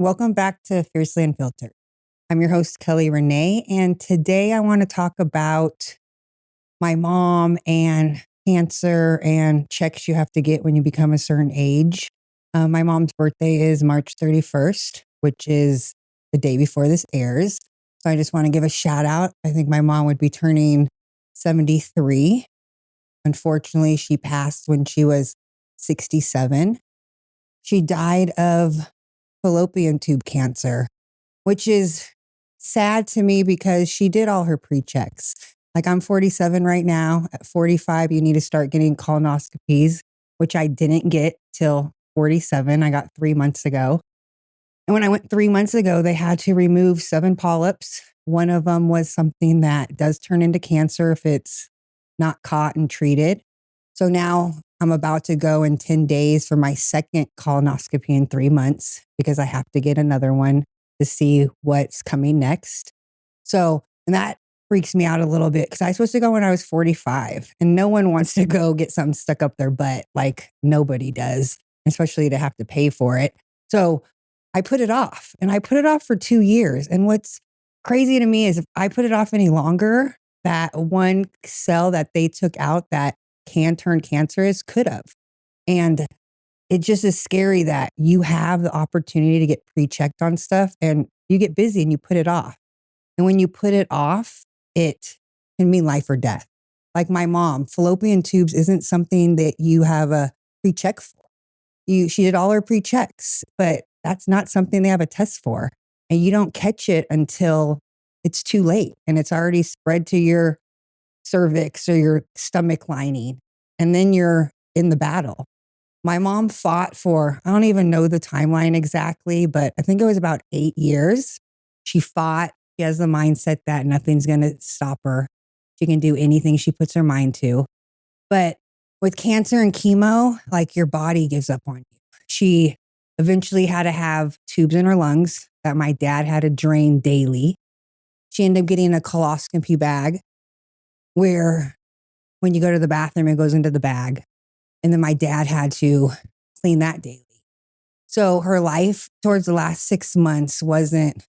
Welcome back to Fiercely Unfiltered. I'm your host, Kelly Renee, and today I want to talk about my mom and cancer and checks you have to get when you become a certain age. My mom's birthday is March 31st, which is the day before this airs. So I just want to give a shout out. I think my mom would be turning 73. Unfortunately, she passed when she was 67. She died of fallopian tube cancer, which is sad to me because she did all her pre-checks. Like I'm 47 right now. At 45, you need to start getting colonoscopies, which I didn't get till 47. I got 3 months ago. And when I went 3 months ago, they had to remove 7 polyps. One of them was something that does turn into cancer if it's not caught and treated. So now I'm about to go in 10 days for my second colonoscopy in 3 months because I have to get another one to see what's coming next. So, and that freaks me out a little bit because I was supposed to go when I was 45 and no one wants to go get something stuck up their butt. Like nobody does, especially to have to pay for it. So I put it off and I put it off for 2 years. And what's crazy to me is if I put it off any longer, that one cell that they took out that can turn cancerous could have. And it just is scary that you have the opportunity to get pre-checked on stuff and you get busy and you put it off. And when you put it off, it can mean life or death. Like my mom, fallopian tubes isn't something that you have a pre-check for. She did all her pre-checks, but that's not something they have a test for. And you don't catch it until it's too late and it's already spread to your cervix or your stomach lining. And then you're in the battle. My mom fought for, I don't even know the timeline exactly, but I think it was about 8 years. She fought. She has the mindset that nothing's going to stop her. She can do anything she puts her mind to. But with cancer and chemo, like your body gives up on you. She eventually had to have tubes in her lungs that my dad had to drain daily. She ended up getting a coloscopy bag where when you go to the bathroom, it goes into the bag. And then my dad had to clean that daily. So her life towards the last 6 months wasn't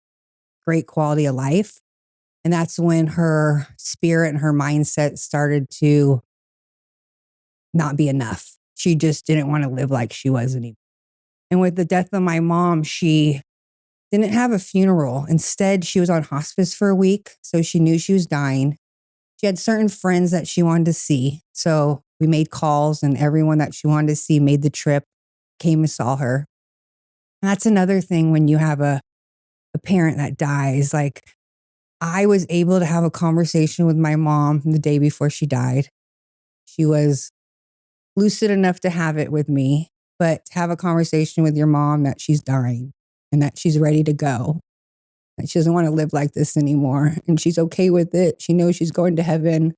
great quality of life. And that's when her spirit and her mindset started to not be enough. She just didn't want to live like she was anymore. And with the death of my mom, she didn't have a funeral. Instead, she was on hospice for a week. So she knew she was dying. She had certain friends that she wanted to see. So we made calls and everyone that she wanted to see made the trip, came and saw her. And that's another thing when you have a parent that dies. Like I was able to have a conversation with my mom the day before she died. She was lucid enough to have it with me, but to have a conversation with your mom that she's dying and that she's ready to go. That she doesn't want to live like this anymore. And she's okay with it. She knows she's going to heaven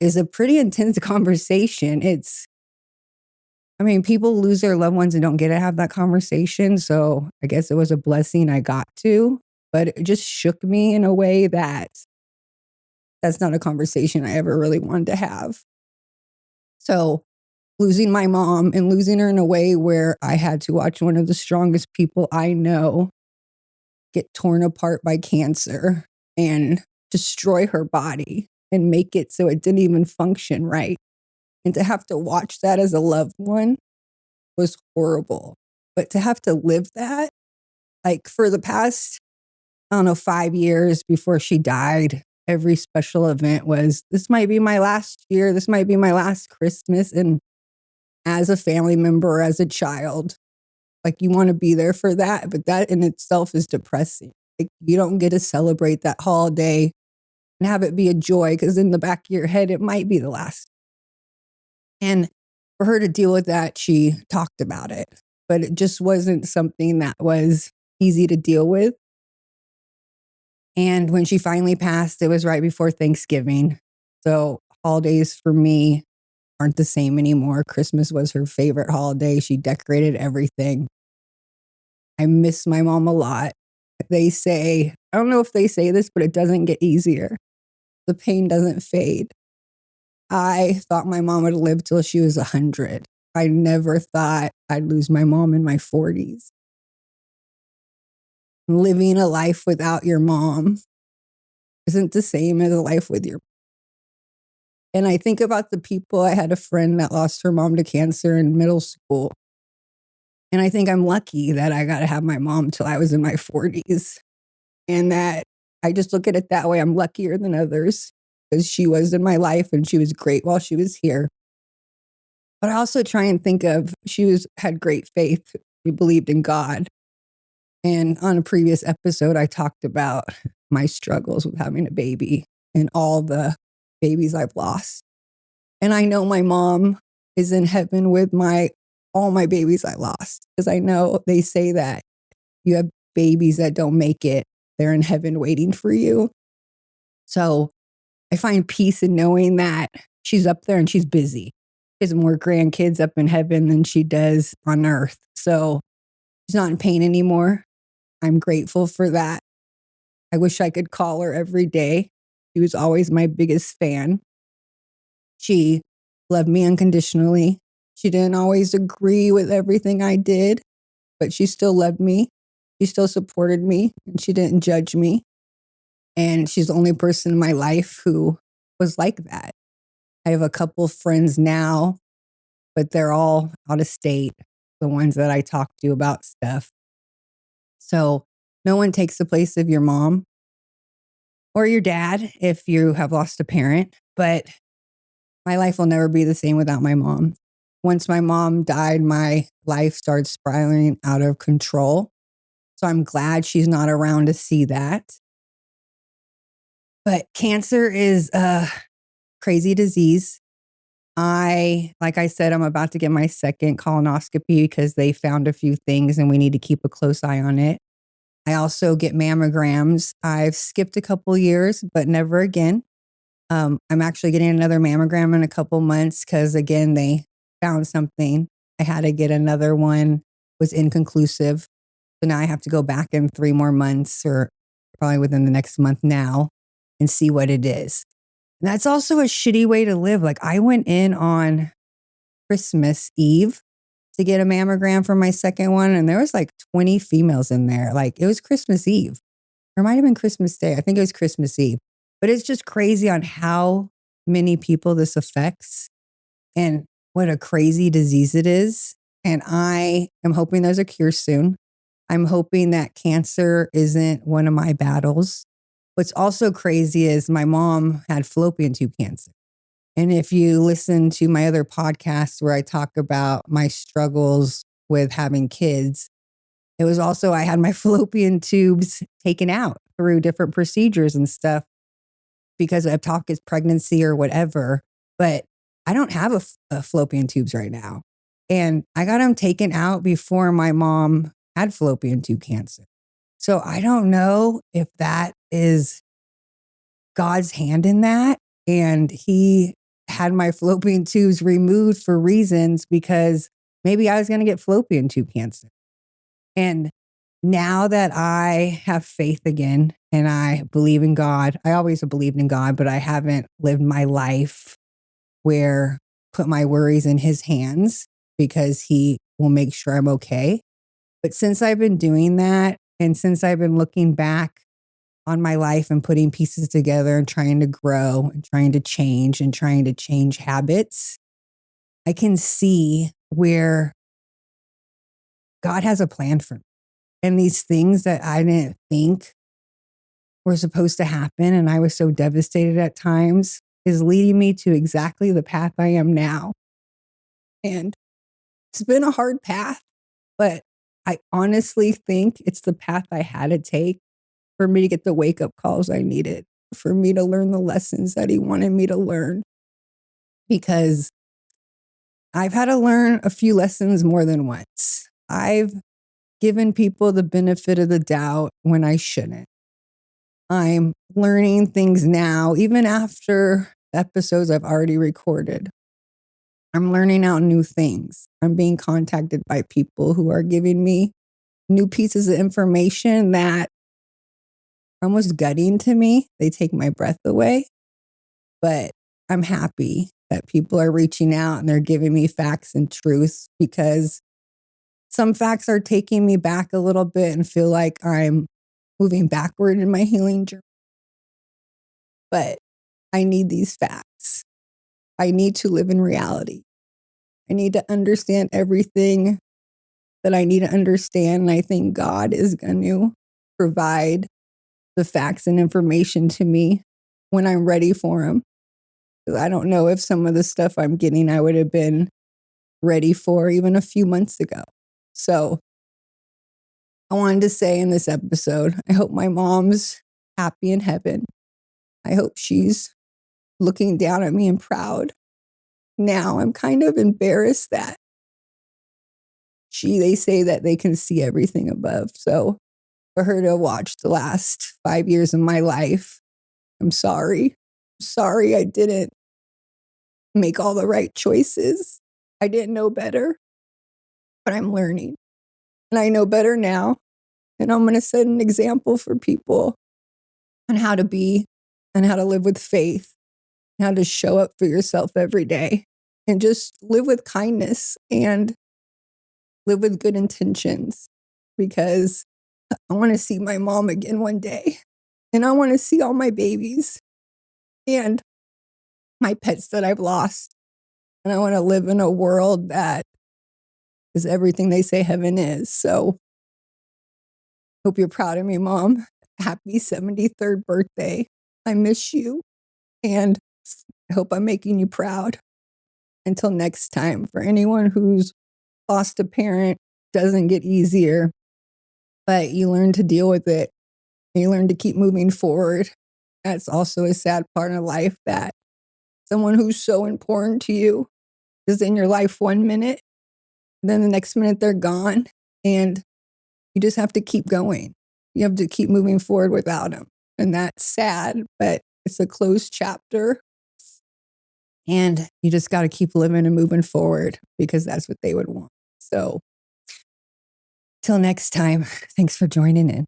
is a pretty intense conversation. People lose their loved ones and don't get to have that conversation. So I guess it was a blessing I got to, but it just shook me in a way that's not a conversation I ever really wanted to have. So losing my mom and losing her in a way where I had to watch one of the strongest people I know get torn apart by cancer and destroy her body and make it so it didn't even function right. And to have to watch that as a loved one was horrible. But to have to live that, like for the past, I don't know, 5 years before she died, every special event was, this might be my last year. This might be my last Christmas. And as a family member, as a child, like you want to be there for that. But that in itself is depressing. Like you don't get to celebrate that holiday and have it be a joy because in the back of your head, it might be the last. And for her to deal with that, she talked about it, but it just wasn't something that was easy to deal with. And when she finally passed, it was right before Thanksgiving. So holidays for me aren't the same anymore. Christmas was her favorite holiday. She decorated everything. I miss my mom a lot. They say, I don't know if they say this, but it doesn't get easier. The pain doesn't fade. I thought my mom would live till she was 100. I never thought I'd lose my mom in my 40s. living a life without your mom isn't the same as a life with your. And I think about the people. I had a friend that lost her mom to cancer in middle school. And I think I'm lucky that I got to have my mom till I was in my 40s. And that I just look at it that way. I'm luckier than others because she was in my life and she was great while she was here. But I also try and think of had great faith. We believed in God. And on a previous episode, I talked about my struggles with having a baby and all the babies I've lost. And I know my mom is in heaven with all my babies I lost, because I know they say that you have babies that don't make it. They're in heaven waiting for you. So I find peace in knowing that she's up there and she's busy. She has more grandkids up in heaven than she does on earth. So she's not in pain anymore. I'm grateful for that. I wish I could call her every day. She was always my biggest fan. She loved me unconditionally. She didn't always agree with everything I did, but she still loved me. She still supported me, and she didn't judge me. And she's the only person in my life who was like that. I have a couple of friends now, but they're all out of state, the ones that I talk to about stuff. So no one takes the place of your mom or your dad if you have lost a parent, but my life will never be the same without my mom. Once my mom died, my life started spiraling out of control. So I'm glad she's not around to see that. But cancer is a crazy disease. Like I said, I'm about to get my second colonoscopy because they found a few things and we need to keep a close eye on it. I also get mammograms. I've skipped a couple years, but never again. I'm actually getting another mammogram in a couple months because, again, they found something. I had to get another one, was inconclusive. So now I have to go back in 3 more months, or probably within the next month now, and see what it is. And that's also a shitty way to live. Like, I went in on Christmas Eve to get a mammogram for my second one, and there was like 20 females in there. Like, it was Christmas Eve. Or it might have been Christmas Day. I think it was Christmas Eve. But it's just crazy on how many people this affects and what a crazy disease it is. And I am hoping there's a cure soon. I'm hoping that cancer isn't one of my battles. What's also crazy is my mom had fallopian tube cancer. And if you listen to my other podcasts where I talk about my struggles with having kids, it was also, I had my fallopian tubes taken out through different procedures and stuff because of ectopic pregnancy or whatever. But I don't have a fallopian tubes right now. And I got them taken out before my mom had fallopian tube cancer. So I don't know if that is God's hand in that. And he had my fallopian tubes removed for reasons because maybe I was going to get fallopian tube cancer. And now that I have faith again and I believe in God, I always have believed in God, but I haven't lived my life where put my worries in his hands because he will make sure I'm okay. But since I've been doing that, and since I've been looking back on my life and putting pieces together and trying to grow and trying to change habits, I can see where God has a plan for me. And these things that I didn't think were supposed to happen, and I was so devastated at times, is leading me to exactly the path I am now. And it's been a hard path, but I honestly think it's the path I had to take for me to get the wake-up calls I needed, for me to learn the lessons that he wanted me to learn. Because I've had to learn a few lessons more than once. I've given people the benefit of the doubt when I shouldn't. I'm learning things now, even after episodes I've already recorded. I'm learning out new things. I'm being contacted by people who are giving me new pieces of information that are almost gutting to me. They take my breath away. But I'm happy that people are reaching out and they're giving me facts and truths, because some facts are taking me back a little bit and feel like I'm moving backward in my healing journey. But I need these facts. I need to live in reality. I need to understand everything that I need to understand. And I think God is going to provide the facts and information to me when I'm ready for them. I don't know if some of the stuff I'm getting I would have been ready for even a few months ago. So I wanted to say in this episode, I hope my mom's happy in heaven. I hope she's looking down at me and proud. Now I'm kind of embarrassed that they say that they can see everything above. So for her to watch the last 5 years of my life, I'm sorry. Sorry I didn't make all the right choices. I didn't know better, but I'm learning. And I know better now. And I'm going to set an example for people on how to be and how to live with faith, and how to show up for yourself every day and just live with kindness and live with good intentions, because I want to see my mom again one day. And I want to see all my babies and my pets that I've lost. And I want to live in a world that is everything they say heaven is. So hope you're proud of me, Mom. Happy 73rd birthday. I miss you. And I hope I'm making you proud. Until next time, for anyone who's lost a parent, doesn't get easier, but you learn to deal with it. You learn to keep moving forward. That's also a sad part of life, that someone who's so important to you is in your life 1 minute, then the next minute they're gone, and you just have to keep going. You have to keep moving forward without them. And that's sad, but it's a closed chapter. And you just got to keep living and moving forward, because that's what they would want. So till next time, thanks for joining in.